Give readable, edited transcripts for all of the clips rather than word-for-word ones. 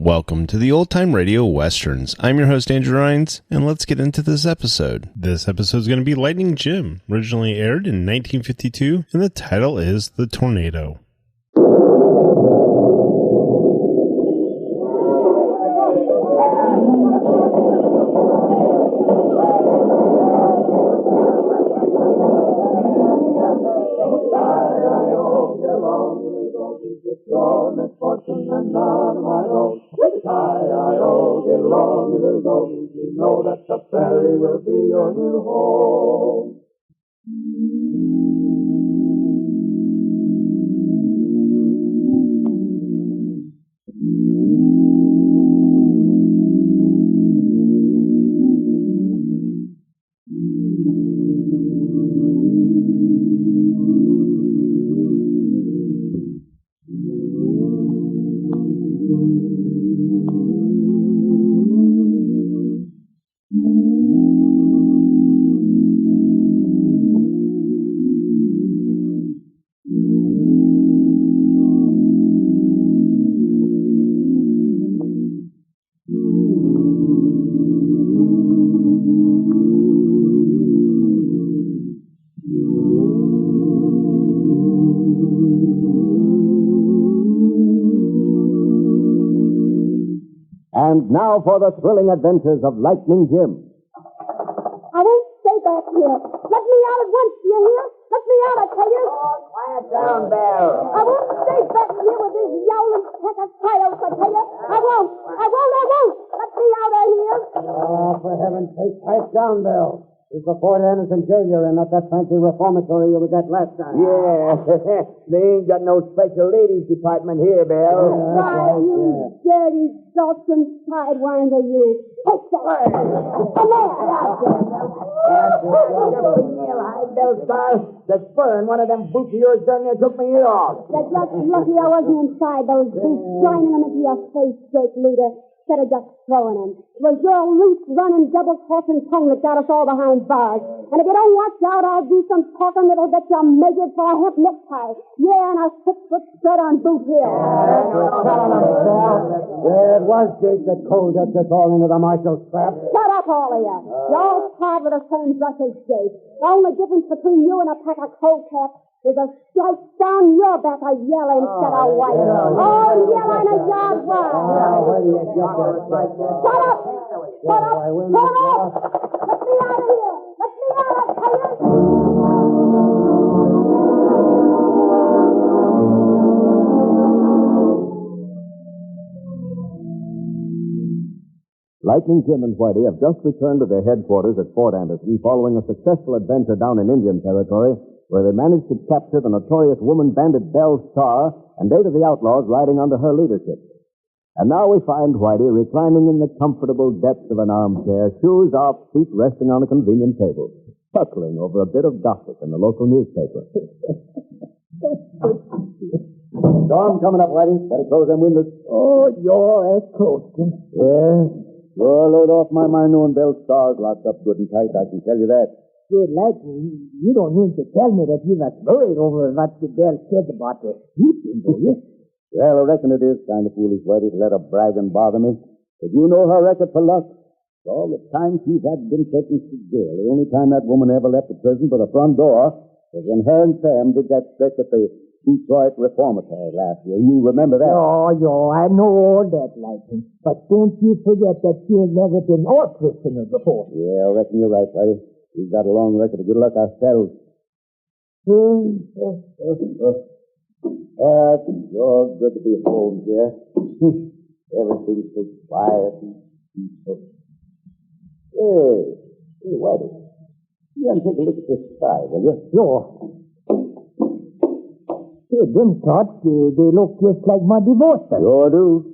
Welcome to the Old Time Radio Westerns. I'm your host, Andrew Rhynes, and let's get into this episode. This episode is going to be Lightning Jim, originally aired in 1952, and the title is The Tornado. You know that the prairie will be your new home. And now for the thrilling adventures of Lightning Jim. I won't stay back here. Let me out at once, do you hear? Let me out, I tell you. Oh, quiet down, Belle. I won't stay back here with this yowling pack of coyotes, I tell you. I won't. Let me out of here. Oh, for heaven's sake, pipe down, Bill. This is the Fort Anderson jail you're in, not that fancy reformatory you were at last time. Yeah, they ain't got no special ladies department here, Belle. Why, you dirty, Dawson sidewinder, you. Take that. Come on. Nail-hide, Belle Star. The spur in one of them boots of yours darn near took me ear off. You're just lucky I wasn't inside those boots, grinding them into your face, Jake Leader. Instead of just throwing them. It was your loose, running, double-crossing tongue that got us all behind bars. And if you don't watch out, I'll do some talking that'll get you measured for a hemp necktie. Yeah, and a 6-foot spread on Boot Hill. Yeah, it was Jake that cold us all into the marshal trap. Shut up, all of you. You're all tied with the same brush as Jake. The only difference between you and a pack of cold caps is a stripe down your back of yellow instead of white. All yellow and a yard wide. Where do you get that stripe? Shut up! Shut up! Shut up! Let me out of here! Let me out, I tell you! Lightning Jim and Whitey have just returned to their headquarters at Fort Anderson following a successful adventure down in Indian Territory where they managed to capture the notorious woman bandit Belle Starr and 8 of the outlaws riding under her leadership. And now we find Whitey reclining in the comfortable depths of an armchair, shoes off, feet resting on a convenient table, chuckling over a bit of gossip in the local newspaper. Storm coming up, Whitey. Better close them windows. Oh, you're a coasting. Yeah. Sure load off my mind knowing Belle Starr's locked up good and tight, I can tell you that. Good luck. You don't mean to tell me that you got worried over what the Belle said about the sleeping, do you? Well, I reckon it is kind of foolish, Whitey, to let her bragging bother me. But you know her record for luck. All the time she's had been sentenced to jail. The only time that woman ever left the prison for the front door was when her and Sam did that stretch at the Detroit Reformatory last year. You remember that? Oh, I know all that, Lightning. But don't you forget that she ain't never been our prisoner before. Yeah, I reckon you're right, Whitey. We've got a long record of good luck ourselves. It's sure good to be home here. Everything's so quiet and peaceful. Hey, Whitey. You want to take a look at this sky, will you? Sure. Hey, them thoughts, they look just like my divorce. Sure do.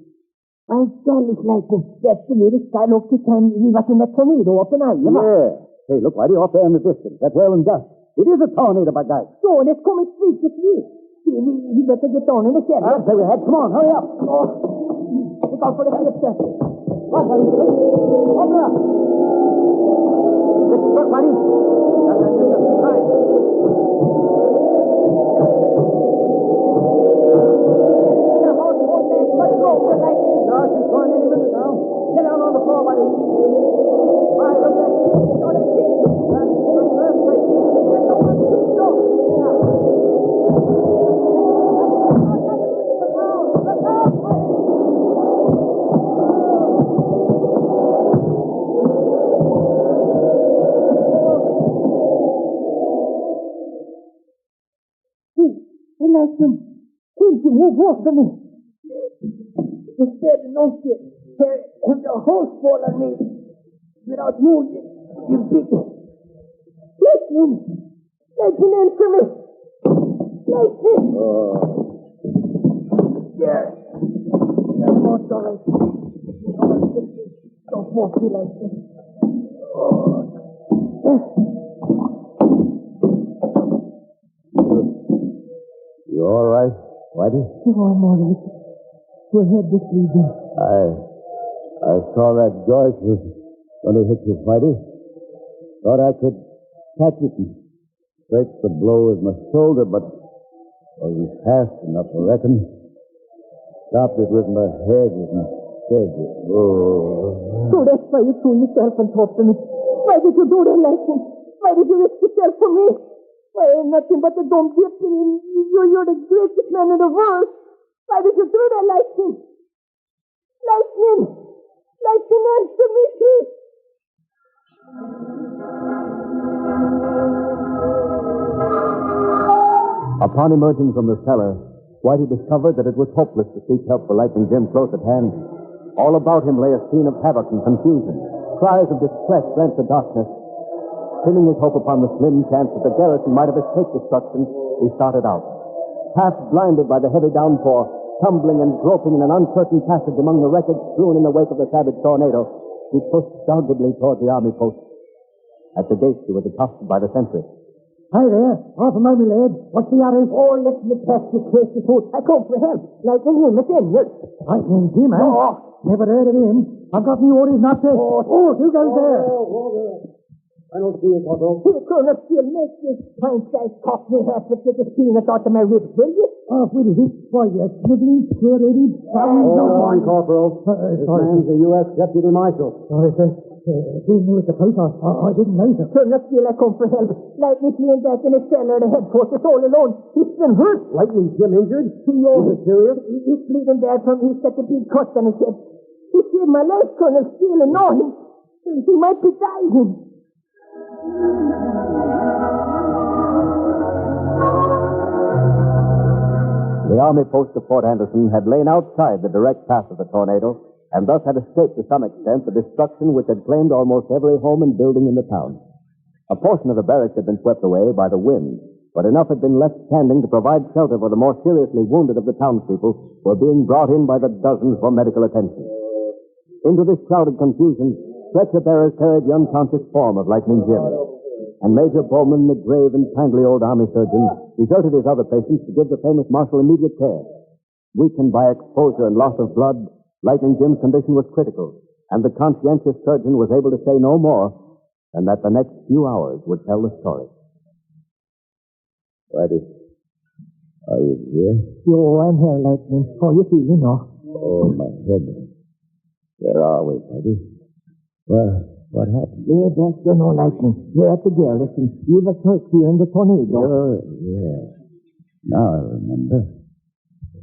I stand this Lightning. That's the way the sky looks the time we was in that tornado up in Iowa. Yeah. Hey, look, Whitey, off there in the distance. That wailing dust. It is a tornado, by God. So, and it's coming straight at you. We better get down in the shed. I'll tell you that. Come on, hurry up. Oh, look out for the cliff, What, Whitey? Open up. Look, Whitey. Let's go. No, she's going Move off to me. Instead, no shit. There's a house fall on me. Without you, you big. Listen, answer me. Listen. Yeah, most all right. Don't walk me like this. You all right, Whitey? Oh, I'm all right. Your head is bleeding. I saw that Joyce was going to hit you, Whitey. Thought I could catch it and break the blow with my shoulder, but wasn't fast enough, I reckon. Stopped it with my head and said, oh. So that's why you threw yourself on top of me. Why did you do that, Lassie? Why did you risk yourself for me? Why, I'm nothing but a dumb git, and you're the greatest man in the world. Why did you do that, Lassie? Lassie, answer me, please. Upon emerging from the cellar, Whitey discovered that it was hopeless to seek help for Lightning Jim close at hand. All about him lay a scene of havoc and confusion. Cries of distress rent the darkness. Pinning his hope upon the slim chance that the garrison might have escaped destruction, he started out. Half blinded by the heavy downpour, tumbling and groping in an uncertain passage among the wreckage strewn in the wake of the savage tornado, he pushed doggedly toward the army post. At the gate, he was accosted by the sentry. Hi there. Half a mile, my lad. What's the matter? Oh, let me pass you crazy foot. I come for help. Lightning Jim, it's in. Lightning Jim, eh? Oh. Never heard of him. I've got me orders not to. Oh, you guys there. I don't see it, Otto. Here, Colonel Steele, make this pint-sized cockney half to take a peanut out of my ribs, will you? Oh, what is it? Why, yes, snivelly, square-headed, Hold on, Corporal. This man's a U.S. Deputy Marshal. Sorry, sir. Didn't know it's a place. I didn't know, sir. Colonel Steele, I come for help. Lightning Jim back in his cellar at the headquarters all alone. He's been hurt. Lightning Jim injured? No. Is it serious? He's bleeding bad from he's got the big cut on his head. He saved my life, Colonel Steele, and no, he might be dying. The army post of Fort Anderson had lain outside the direct path of the tornado, and thus had escaped to some extent the destruction which had claimed almost every home and building in the town. A portion of the barracks had been swept away by the wind, but enough had been left standing to provide shelter for the more seriously wounded of the townspeople who were being brought in by the dozens for medical attention. Into this crowded confusion, stretcher bearers carried the unconscious form of Lightning Jim. And Major Bowman, the grave and kindly old army surgeon, deserted his other patients to give the famous marshal immediate care. Weakened by exposure and loss of blood, Lightning Jim's condition was critical, and the conscientious surgeon was able to say no more than that the next few hours would tell the story. Whitey, are you here? Oh, I'm here, Lightning. How you feeling, no? Oh, my head. Where are we, Whitey? Well, what happened? Yeah, don't you know, Lightning. You're at the garrison. You were hurt here in the tornado. Yeah. Now I remember.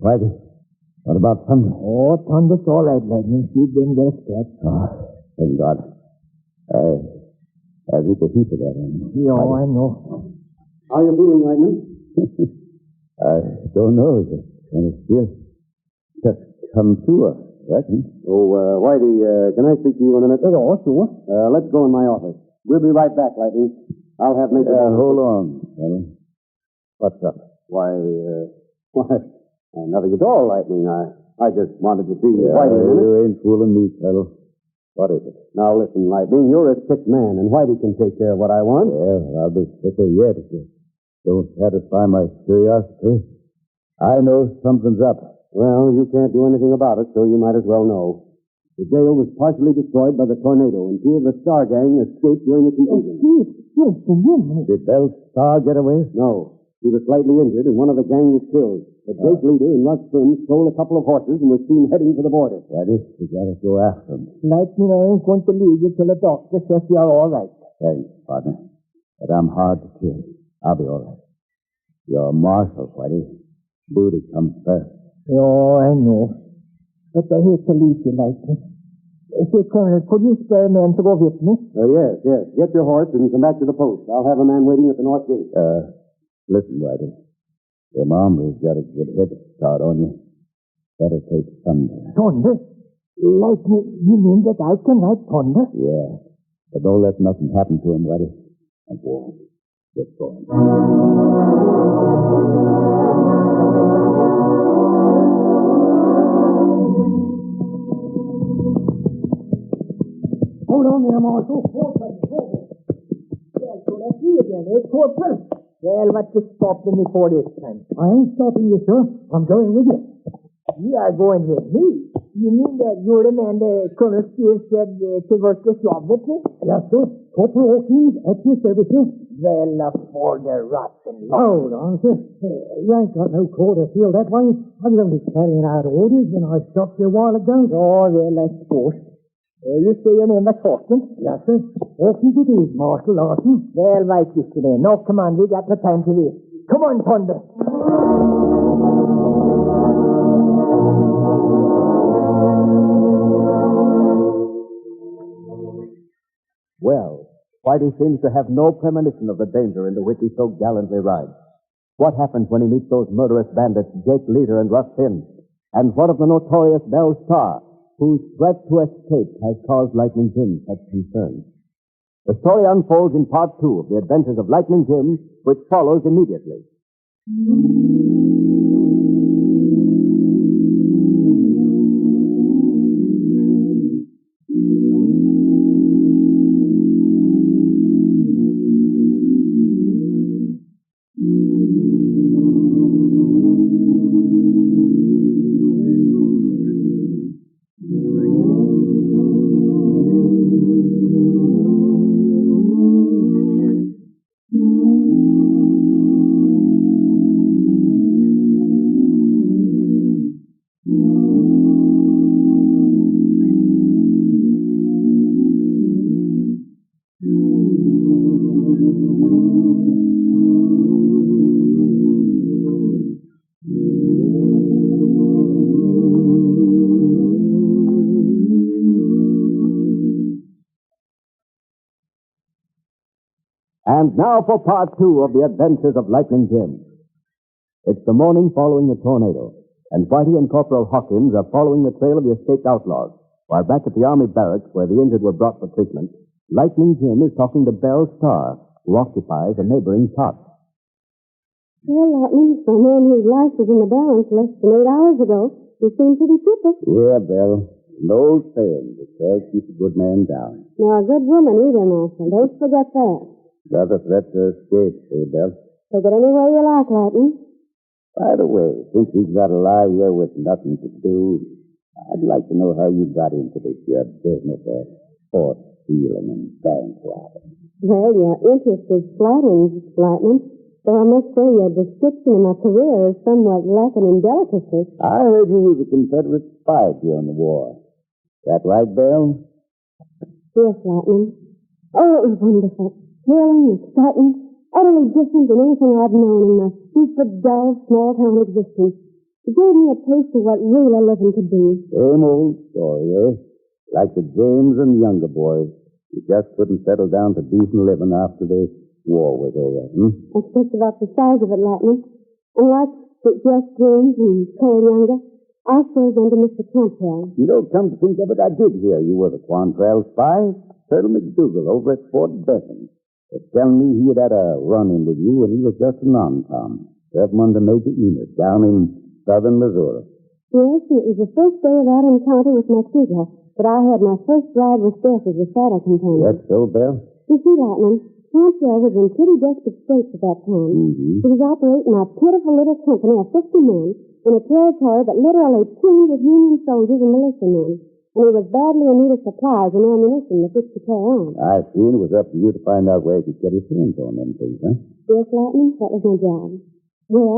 Whitey, what about Thunder? Oh, Thunder's all right, Lightning. She's been there scared. Oh, thank God. I've eat a heap of that. Yeah, I know. How are you feeling, Lightning? I don't know. Just kind of feel just come to us, reckon. Oh, Whitey, can I speak to you in a minute? Oh, sure. Let's go in my office. We'll be right back, Lightning. I'll have Major... hold on, fellow. What's up? Why, nothing at all, Lightning. I just wanted to see you. Whitey, you ain't fooling me, fellow. What is it? Now, listen, Lightning, you're a sick man, and Whitey can take care of what I want. Yeah, I'll be sicker yet if you don't satisfy my curiosity. I know something's up. Well, you can't do anything about it, so you might as well know. The jail was partially destroyed by the tornado, and two of the Star gang escaped during the confusion. Yes, Did Bell's Star get away? No. He was slightly injured, and one of the gang was killed. The great leader and Russ Finn stole a couple of horses and was seen heading for the border. Ready? We gotta go after him. Lightning, I ain't going to leave you till the doctor says you're all right. Thanks, partner. But I'm hard to kill. I'll be all right. You're a marshal, Whitey. Duty comes first. Oh, I know. But I hate to leave you, Lightning. Say, Colonel, could you spare a man to go with me? Yes. Get your horse and come back to the post. I'll have a man waiting at the north gate. Listen, Whitey. Them hombres got a good head start on you. Better take thunder. Thunder? Lightning, you mean that I can ride thunder? Yeah. But don't let nothing happen to him, Whitey. And go on. Get going. Hold on there, Marshal. Hold on. Well, so let's see again. It's Corporal. Well, what you stopping me for this time? I ain't stopping you, sir. I'm going with you. You are going with me? You mean that you're the man that Colonel Steele said to work this job with me? Yes, sir. Corporal Hawkins, at your services. Well, for the rotten. Hold on, sir. You ain't got no call to feel that way. I was only carrying out orders when I stopped you a while ago. Oh, well, that's forced. You say your name was Hawkins? Yes, sir. Hawkins it is, Marshal Larson. Well, right, Mr. Then. No, come on, we got no time to waste. Come on, Thunder. Well, Whitey seems to have no premonition of the danger into which he so gallantly rides. What happens when he meets those murderous bandits, Jake Leader and Russ Finn? And what of the notorious Belle Starr, whose threat to escape has caused Lightning Jim such concern? The story unfolds in part 2 of the adventures of Lightning Jim, which follows immediately. And now for part 2 of the adventures of Lightning Jim. It's the morning following the tornado, and Whitey and Corporal Hawkins are following the trail of the escaped outlaws, while back at the Army barracks where the injured were brought for treatment, Lightning Jim is talking to Belle Starr, who occupies a neighboring cot. Well, Lightning, a man whose life was in the balance less than 8 hours ago, you seem pretty chipper. Yeah, Belle. An old saying that says keep a good man down. Nor a good woman either, Marshal. Don't forget that. Another threat to escape, eh, Belle? Take it any way you like, Lightning. By the way, since we've got to lie here with nothing to do, I'd like to know how you got into this your business of horse stealing and bank robbing. Well, your interest is flattering, Lightning. Though I must say your description of my career is somewhat lacking in delicacy. I heard you was a Confederate spy during the war. That right, Belle? Yes, Lightning. Oh, it was wonderful. Thrilling, exciting, utterly different than anything I'd known in my stupid, dull, small-town existence. It gave me a taste of what real living could be. Same old story, eh? Like the James and Younger boys. You just couldn't settle down to decent living after the war was over, That's just about the size of it, Lightning. And like Jeff James and Cole Younger, I served under Mr. Quantrell. You know, come to think of it, I did hear you were the Quantrell spy. Colonel McDougal over at Fort Benton. They're telling me he had a run-in with you when he was just a non-com. Serving under Major Enos down in southern Missouri. Yes, it was the first day of that encounter with my sweetheart, but I had my first ride with Steph as a saddle companion. That's so, Belle? You see, Lightning, Quantrell was in pretty desperate straits at that time. He was operating a pitiful little company of 50 men in a territory that literally teemed with Union soldiers and militiamen. and he was badly in need of supplies and ammunition with which to carry on. I see, and it was up to you to find out where he could get his hands on them things, huh? Yes, Lightning, that was my job. Well,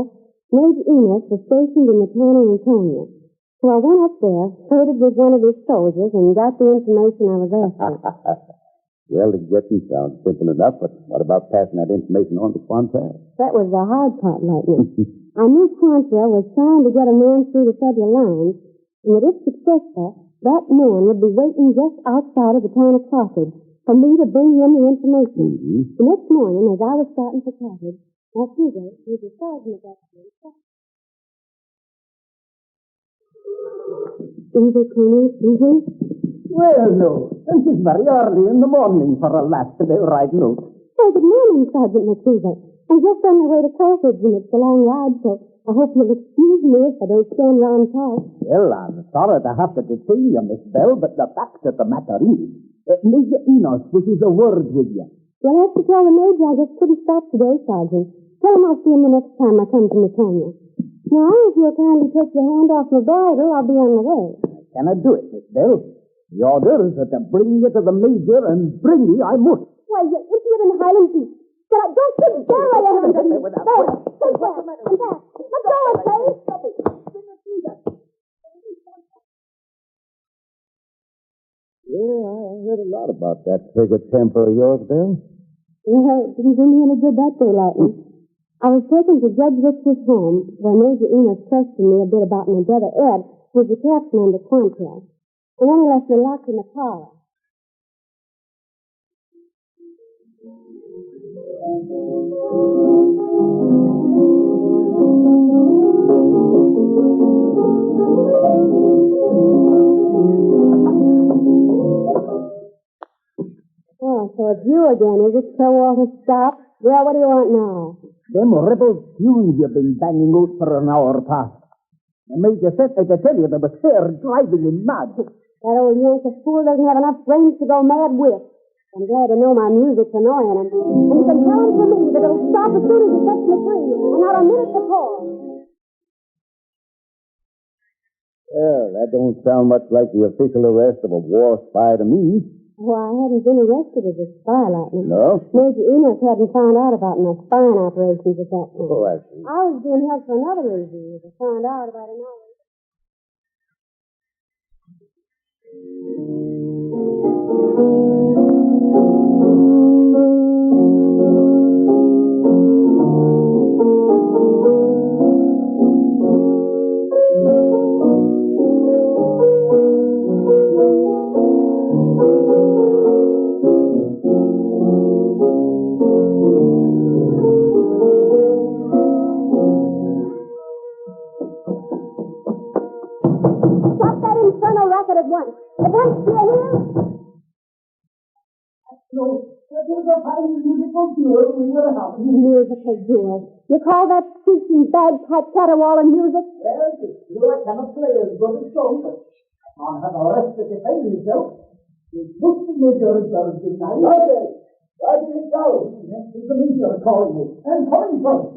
Major Enos was stationed in the town of Antonio. So I went up there, traded with one of his soldiers, and got the information I was after. Well, the getting sounds simple enough, but what about passing that information on to Quantrell? That was the hard part, Lightning. I knew Quantrell was trying to get a man through the federal lines, and that if successful, that man would be waiting just outside of the town of Carthage for me to bring him the information. Mm-hmm. The next morning, as I was starting for Carthage, my Hugo, who was a sergeant at that time, Colonel, Well, no. It is very early in the morning for a lad to be riding out. Oh, good morning, Sergeant McKeever. I'm just on my way to Carthage, and it's a long ride, so I hope you'll excuse me if I don't stand around and talk. Well, I'm sorry to have to detain you, Miss Bell, but the fact of the matter is, Major Enos wishes a word with you. You'll have to tell the Major I just couldn't stop today, Sergeant. Tell him I'll see him the next time I come to Matonia. Now, if you'll kindly take your hand off my bridle, I'll be on my way. Can I do it, Miss Bell? The orders are to bring you to the Major, and bring you I must. Why, you impudent Highland beast. Shall I don't sit there while you're Let me hungry? with that There, voice. sit there, and back. Let go of me. Stop it. Yeah, I heard a lot about that trigger temper of yours, Bill. Well, it didn't do me any good that day, Lightning. I was taken to Judge Richter's home, where Major Enos questioned me a bit about my brother Ed, who's the captain under Quantrell. And then he left me locked in the parlor. Oh, so it's you again, is it? So Walter, stop. Well, what do you want now? Them rebel tunes you've been banging out for an hour past. The Major said to tell you they were fair driving him mad. That old Yankee fool doesn't have enough brains to go mad with. I'm glad to know my music's annoying him. And you can tell him for me that it'll stop as soon as he sets me free, and not a minute before. Well, that don't sound much like the official arrest of a war spy to me. Well, I hadn't been arrested as a spy, Lightning. No? Major Enos hadn't found out about my spying operations at that point. Oh, I see. I was being held for another reason. I found out about an hour. Stop that infernal racket at once. At once, do you hear? No, that was a fine musical cure we were having. Musical duel. You call that speaking bagpipe caterwauling music? Well, it's true I cannot play as good as song, but I can't have a rest to defend myself. It's just the Major does deny. Okay, let me go. Next is the Major calling you. And calling for it.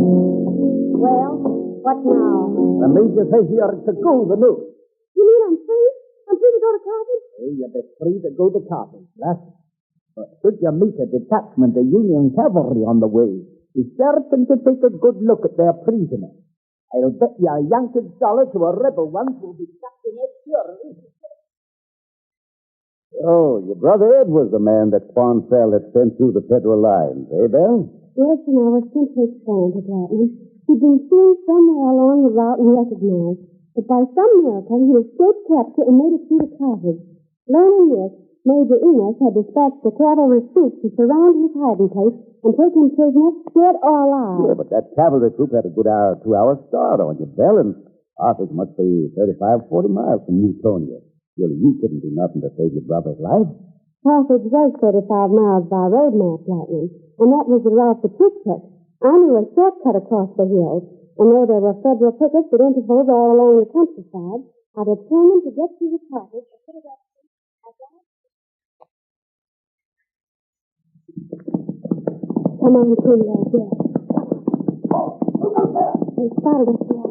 Well, what now? The Major says you are to go the news. You mean I'm free? I'm free to go to Carthage? You'll be free to go to Carthage, lass. But should you meet a detachment of Union cavalry on the way, be certain to take a good look at their prisoner. I'll bet you a Yankee dollar to a rebel one who'll be captain next year. Oh, your brother Ed was the man that Quantrell had sent through the federal lines, eh, Bell? Listen, I was simply explained to Lightning. He'd been seen somewhere along the route and recognized. But by some miracle, he escaped capture and made it through to Carthage. Learning this, Major Enos had dispatched a cavalry troop to surround his hiding place and take him prisoner, dead or alive. Yeah, but that cavalry troop had a good 2-hour start on you, Bell, and Carthage must be 35, 40 miles from Newtonia. Surely you couldn't do nothing to save your brother's life. Carthage was 35 miles by road map, Lightning, and that was the route the troop took. I knew a shortcut across the hills, and though there were federal pickets at intervals all along the countryside, I determined to get to the Carthage and put it up. Come on, Queenie, out there. They spotted us there.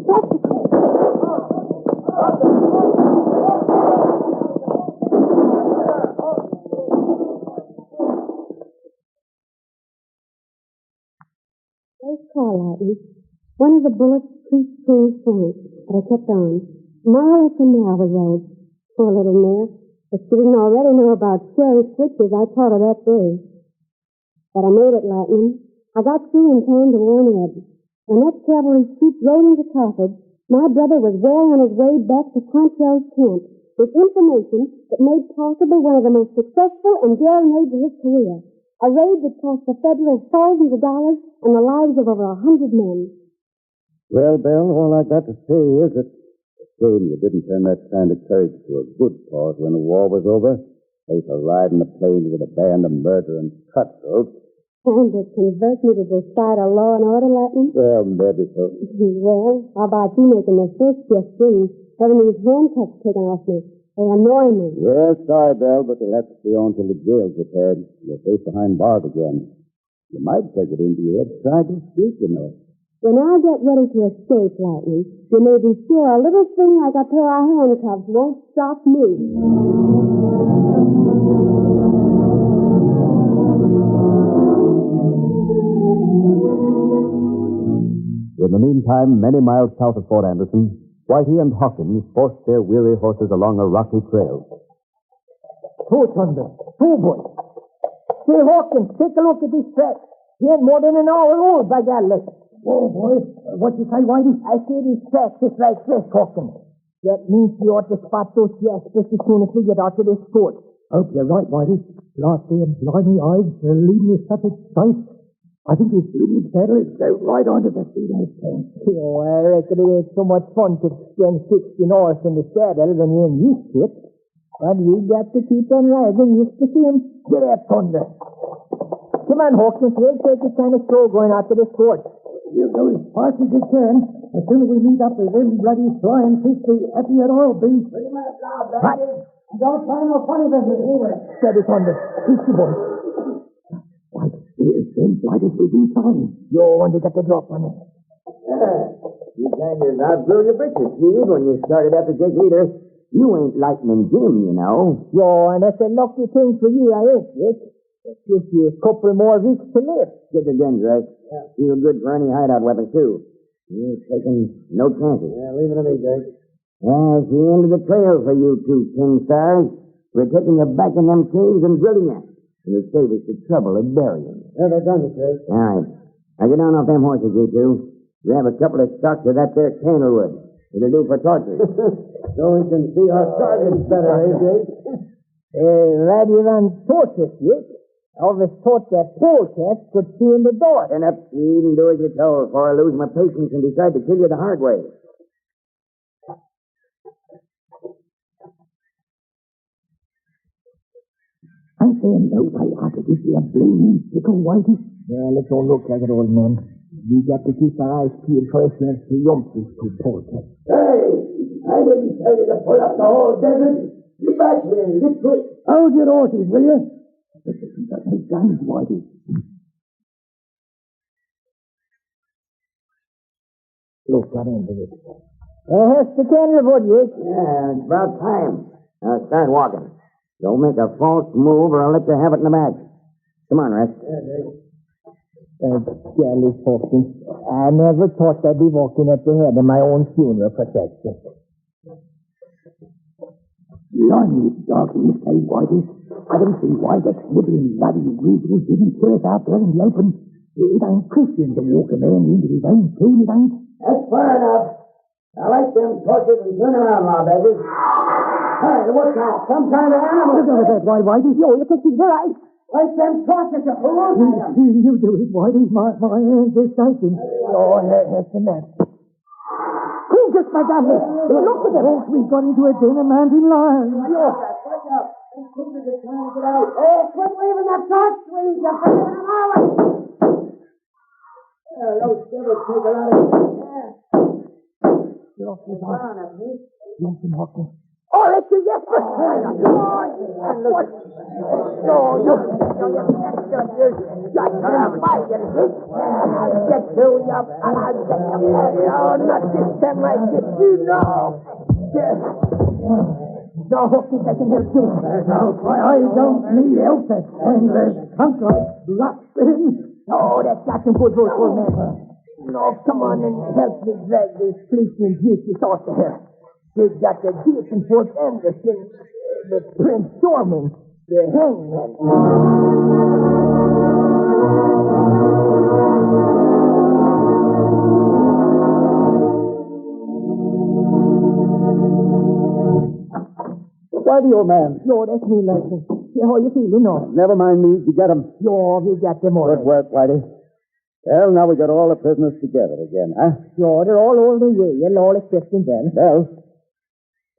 That's the case. There's Carlisle. One of the bullets pierced through his flank, but I kept on. Mile after mile we rode. Poor little mare. If she didn't already know about cherry switches, I taught her that day. But I made it, Lightning. I got through in time to warn Ed. When that cavalry troop rode into Carthage, my brother was well on his way back to Quantrell's camp with information that made possible one of the most successful and daring raids of his career. A raid that cost the Federals thousands of dollars and the lives of over 100 men. Well, Bill, all I got to say is that it's a shame you didn't turn that kind of courage to a good cause when the war was over. They for riding the plains with a band of murder and cutthroats. And to convert me to the side of law and order, Latin? Well, maybe so. Well, how about you making the first shift thing, having these handcuffs taken off me? They annoy me. Yes, sorry, Bill, but you'll have to stay on till the jail's repaired. You're safe behind bars again. You might take it into your head to try to escape, you know. When I get ready to escape, Lightning, you may be sure a little thing like a pair of handcuffs won't stop me. In the meantime, many miles south of Fort Anderson, Whitey and Hawkins forced their weary horses along a rocky trail. Oh, thunder. Oh, boy. Say, Hawkins, take a look at this track. He ain't more than an hour old, by golly. Oh, boy. What you say, Whitey? I say these tracks just like fresh, Hawkins. That means we ought to spot those jaspers as soon as we get out to this fort. Hope you're right, Whitey. Last day of blimey eyes, they're leading us such a sight. I think his bleeding saddle is out right onto the seat of his pants. Oh, I reckon it ain't so much fun to spend 60 north in the saddle than you ain't used to it. But we got to keep on riding just to see him get up thunder. Come on, Hawkins. We'll take it kind of slow going out to this fort. We'll go as fast as we can. As soon as we meet up with them bloody flying fish, the happier I'll be. What? Don't find no funny business either. Steady, thunder. Keep the boy. Here's them blighted with these signs. You're one to get the drop on it. You kind of outgrew your britches, Steve, when you started up to take leader. You ain't Lightning Jim, you know. Yo, and that's a lucky thing for you, I ain't, Dick. It gives you a couple more weeks to live. Get the guns right. Yeah. Feel good for any hideout weapon, too. You're taking no chances. Yeah, leave it to me, Jake. Yeah, it's the end of the trail for you two, King Stars. We're taking you back in them caves and drilling you. You'll save us the trouble of burying you. Yeah, they're done, Jake. All right. Now get down off them horses, you two. Grab a couple of stalks of that there candlewood. It'll do for torture. So we can see our targets better, eh, Jake? Rather than torture, Dick. I always thought that polecat could see in the door. Turn up, Steve, and do as you're told, before I lose my patience and decide to kill you the hard way. I'm saying no way out of this here blaming pickle, Whitey. Yeah, let's all look like it, old man. We got to keep our eyes peeled for us and see yumpers to polecat. Hey! I didn't tell you to pull up the whole desert. Get back here and get quick. Hold your horses, will you? This isn't got any guns, Whitey. Look, got into it. That's the candlewood, Dick. Yeah, it's about time. Now start walking. Don't make a false move or I'll let you have it in the back. Come on, Rex. Golly, Hawkins. I never thought I'd be walking at the head of my own funeral procession. Blimey, dog, you say, Whitey. I don't see why that sniveling bloody weasel didn't kill us out there in the open. It ain't Christian to walk a man into his own tomb, it ain't. That's far enough. I like them torches and turn around, law babies. Hey, what's that? Some kind of animal. Look over that, Whitey. Yo, you think he's right? Like them torches, you fool. You do it, Whitey. My hands are shaking. Oh, that's enough. Who just my God? Look at it. Oh, we got into a den of mountain lions. Wake up. Wake up. Hey, quit waving that torch, please. You're forgetting an hour. Those devils take a lot of... Get off the bar. Lonesome Hawkins. Oh, let's see, yes, sir. What? No, you got to fight it. I'll get to you. I'll get you. Oh, not this time like this, you know. No, Hawkins, I can help you. I don't need help. And there's Hunter locked in. Oh, that's got some good work for me. No, come on and help me drag this policeman Jesus off the hill. They got the Jason Fort Anderson, the Prince Dorman, the hangman. Whitey, old man. No, that's me, Larson. How you feeling, no? Never mind me. You get them. No, we got them all. Good work, Whitey. Well, now we got all the prisoners together again, huh? No, they're all over the way, and all excepting them.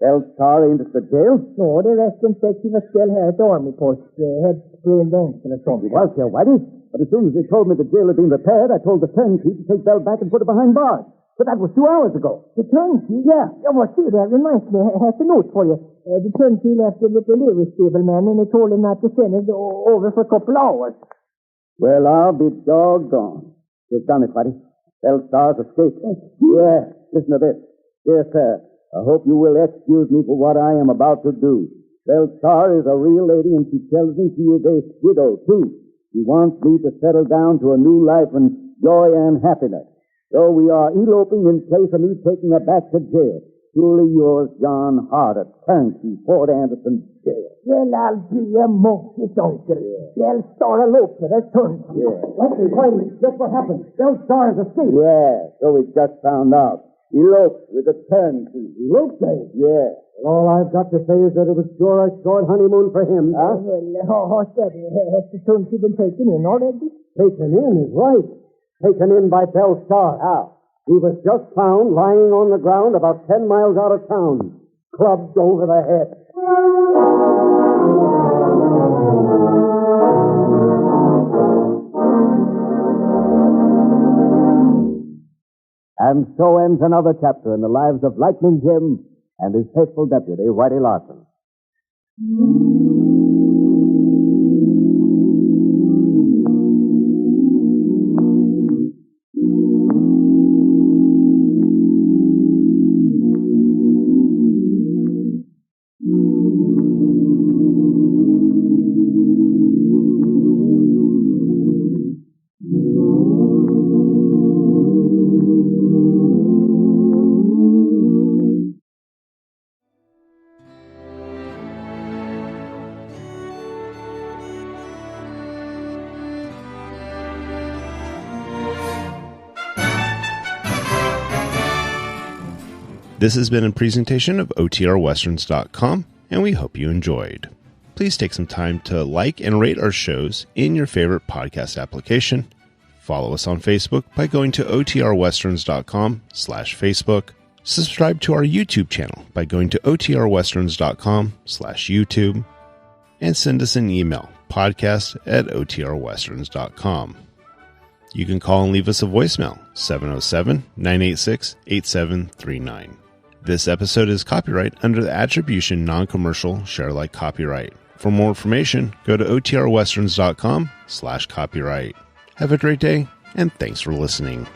Bell's car ain't at the jail? No, the rest of them said she was still here at the army post. Had sprained ankle or something. He was here, Whitey. But as soon as they told me the jail had been repaired, I told the turnkey to take Bell back and put her behind bars. But that was 2 hours ago. The turnkey? Yeah. Well, see, that reminds me. I have a note for you. The turnkey left it with the livery stable man, and he told him not to send it over for a couple hours. Well, I'll be doggone. They've done it, Whitey. Bell Star's escaped. Yeah, listen to this. Dear sir, I hope you will excuse me for what I am about to do. Bell Star is a real lady, and she tells me she is a widow, too. She wants me to settle down to a new life and joy and happiness. So we are eloping in place of me taking her back to jail. Truly yours, John Harder, turnkey, Fort Anderson jail. Well, I'll be a monkey, uncle. Bell Star eloped with her turnkey. Yeah. Whitey, guess what happened? Bell Star has escaped. Yeah, so we just found out. Eloped with a turnkey. Eloped? Yeah. All I've got to say is that it was sure a short honeymoon for him. Huh? Well, how's that? Has the turnkey been taken in already? Taken in is right. Taken in by Bell Star. How? He was just found lying on the ground about 10 miles out of town, clubbed over the head. And so ends another chapter in the lives of Lightning Jim and his faithful deputy, Whitey Larson. This has been a presentation of OTRWesterns.com, and we hope you enjoyed. Please take some time to like and rate our shows in your favorite podcast application. Follow us on Facebook by going to OTRWesterns.com/Facebook. Subscribe to our YouTube channel by going to OTRWesterns.com/YouTube. And send us an email, podcast@OTRWesterns.com. You can call and leave us a voicemail, 707-986-8739. This episode is copyright under the Attribution Non-Commercial Share-alike copyright. For more information, go to OTRWesterns.com/copyright. Have a great day, and thanks for listening.